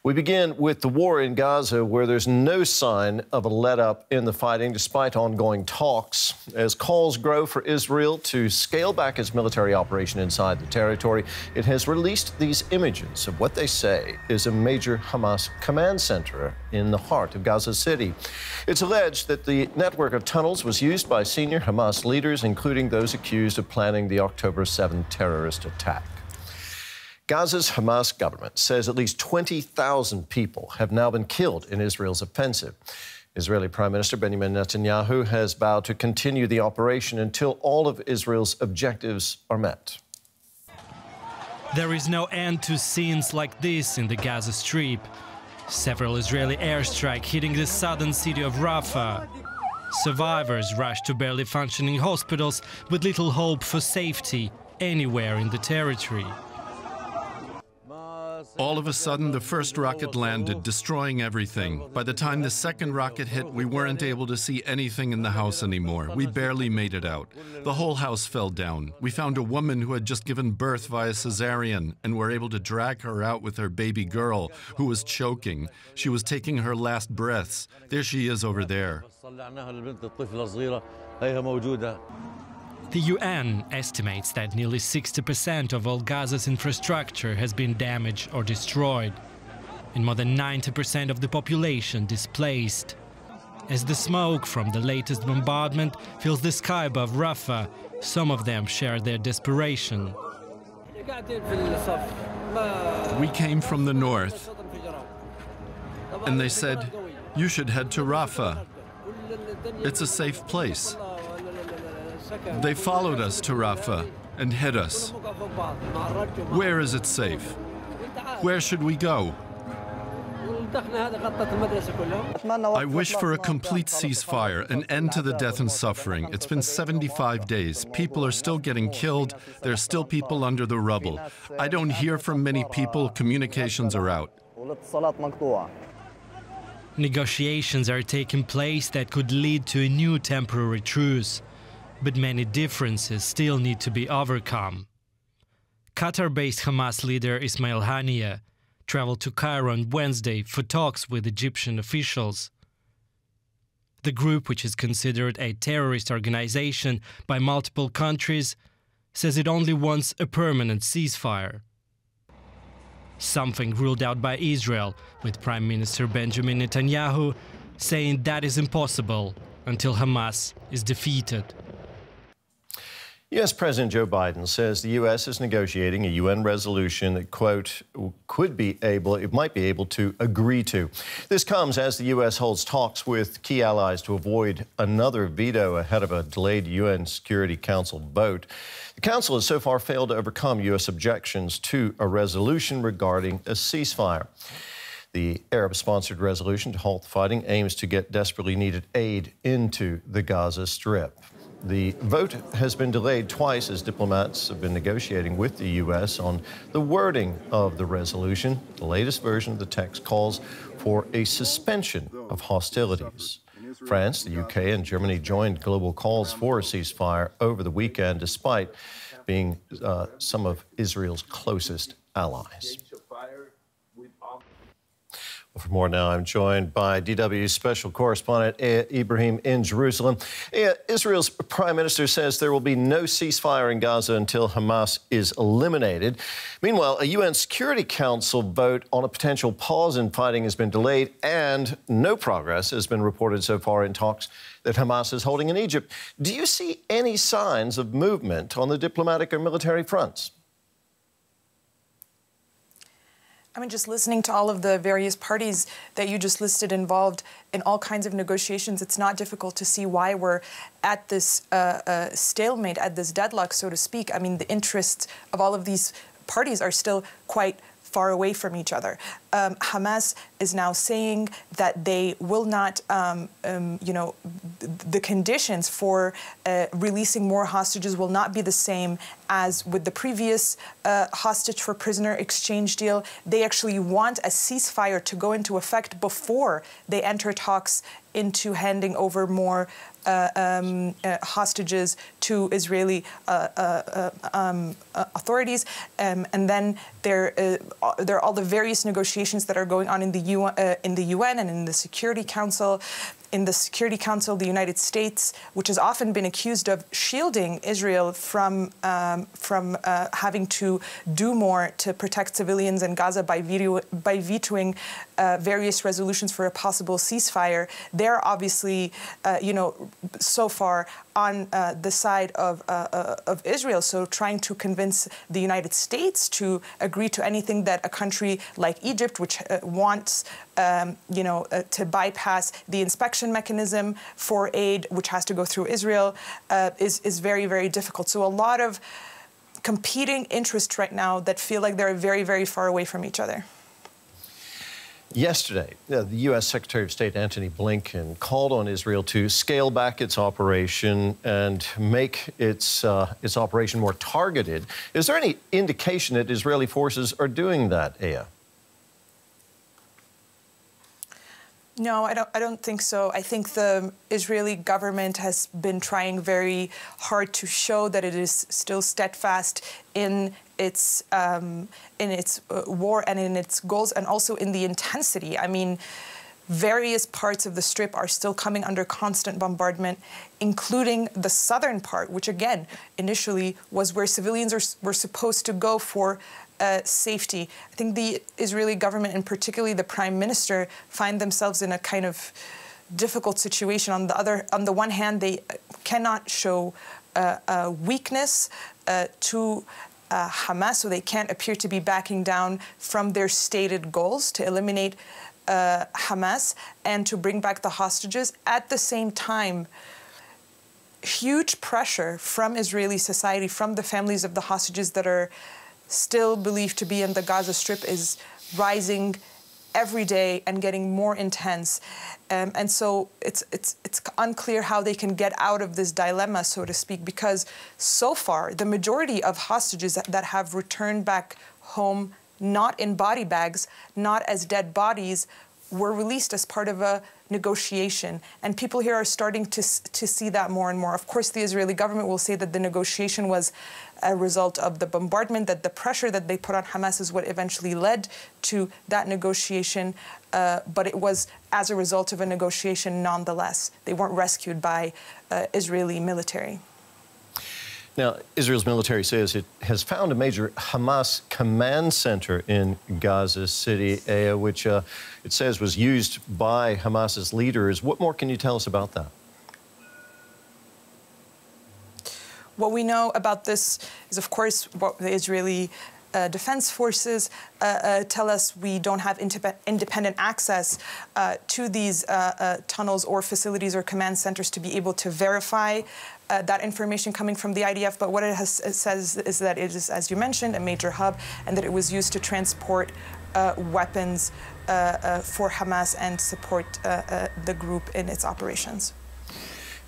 We begin with the war in Gaza, where there's no sign of a let-up in the fighting despite ongoing talks. As calls grow for Israel to scale back its military operation inside the territory, it has released these images of what they say is a major Hamas command center in the heart of Gaza City. It's alleged that the network of tunnels was used by senior Hamas leaders, including those accused of planning the October 7th terrorist attack. Gaza's Hamas government says at least 20,000 people have now been killed in Israel's offensive. Israeli Prime Minister Benjamin Netanyahu has vowed to continue the operation until all of Israel's objectives are met. There is no end to scenes like this in the Gaza Strip. Several Israeli airstrikes hitting the southern city of Rafah. Survivors rush to barely functioning hospitals with little hope for safety anywhere in the territory. All of a sudden, the first rocket landed, destroying everything. By the time the second rocket hit, we weren't able to see anything in the house anymore. We barely made it out. The whole house fell down. We found a woman who had just given birth via cesarean and were able to drag her out with her baby girl, who was choking. She was taking her last breaths. There she is over there. The UN estimates that nearly 60% of all Gaza's infrastructure has been damaged or destroyed, and more than 90% of the population displaced. As the smoke from the latest bombardment fills the sky above Rafah, some of them share their desperation. We came from the north, and they said, "You should head to Rafah. It's a safe place." They followed us to Rafah and hit us. Where is it safe? Where should we go? I wish for a complete ceasefire, an end to the death and suffering. It's been 75 days. People are still getting killed. There's still people under the rubble. I don't hear from many people. Communications are out. Negotiations are taking place that could lead to a new temporary truce. But many differences still need to be overcome. Qatar-based Hamas leader Ismail Haniyeh traveled to Cairo on Wednesday for talks with Egyptian officials. The group, which is considered a terrorist organization by multiple countries, says it only wants a permanent ceasefire. Something ruled out by Israel, with Prime Minister Benjamin Netanyahu saying that is impossible until Hamas is defeated. U.S. President Joe Biden says the U.S. is negotiating a UN resolution that, quote, it might be able to agree to. This comes as the U.S. holds talks with key allies to avoid another veto ahead of a delayed UN Security Council vote. The Council has so far failed to overcome U.S. objections to a resolution regarding a ceasefire. The Arab-sponsored resolution to halt the fighting aims to get desperately needed aid into the Gaza Strip. The vote has been delayed twice as diplomats have been negotiating with the U.S. on the wording of the resolution. The latest version of the text calls for a suspension of hostilities. France, the UK, and Germany joined global calls for a ceasefire over the weekend, despite being some of Israel's closest allies. For more now, I'm joined by DW's special correspondent, Ibrahim in Jerusalem. Israel's prime minister says there will be no ceasefire in Gaza until Hamas is eliminated. Meanwhile, a UN Security Council vote on a potential pause in fighting has been delayed, and no progress has been reported so far in talks that Hamas is holding in Egypt. Do you see any signs of movement on the diplomatic or military fronts? I mean, just listening to all of the various parties that you just listed involved in all kinds of negotiations, it's not difficult to see why we're at this stalemate, at this deadlock, so to speak. I mean, the interests of all of these parties are still quite far away from each other. Hamas is now saying that they will not, the conditions for releasing more hostages will not be the same as with the previous hostage for prisoner exchange deal. They actually want a ceasefire to go into effect before they enter talks into handing over more hostages to Israeli authorities, and then there are all the various negotiations that are going on in the UN and in the Security Council. In the Security Council, the United States, which has often been accused of shielding Israel from having to do more to protect civilians in Gaza by vetoing various resolutions for a possible ceasefire, they're obviously, so far on the side of Israel. So trying to convince the United States to agree to anything that a country like Egypt, which wants, to bypass the inspection mechanism for aid, which has to go through Israel, is very, very difficult. So a lot of competing interests right now that feel like they're very, very far away from each other. Yesterday, the U.S. Secretary of State Antony Blinken called on Israel to scale back its operation and make its operation more targeted. Is there any indication that Israeli forces are doing that, Yahya? No, I don't think so. I think the Israeli government has been trying very hard to show that it is still steadfast in its war and in its goals, and also in the intensity. I mean, various parts of the Strip are still coming under constant bombardment, including the southern part, which again, initially was where civilians were supposed to go for safety. I think the Israeli government, and particularly the prime minister, find themselves in a kind of difficult situation. On the one hand, they cannot show weakness to Hamas, so they can't appear to be backing down from their stated goals to eliminate Hamas and to bring back the hostages. At the same time, huge pressure from Israeli society, from the families of the hostages that are still believed to be in the Gaza Strip, is rising every day and getting more intense. And so it's unclear how they can get out of this dilemma, so to speak, because so far the majority of hostages that have returned back home, not in body bags, not as dead bodies, were released as part of a negotiation. And people here are starting to see that more and more. Of course, the Israeli government will say that the negotiation was a result of the bombardment, that the pressure that they put on Hamas is what eventually led to that negotiation. But it was as a result of a negotiation nonetheless. They weren't rescued by Israeli military. Now, Israel's military says it has found a major Hamas command center in Gaza City, which it says was used by Hamas's leaders. What more can you tell us about that? What we know about this is, of course, what the Israeli Defense Forces tell us. We don't have independent access to these tunnels or facilities or command centers to be able to verify that information coming from the IDF. But what it says is that it is, as you mentioned, a major hub, and that it was used to transport weapons for Hamas and support the group in its operations.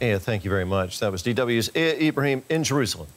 Yeah, thank you very much. That was DW's Ibrahim in Jerusalem.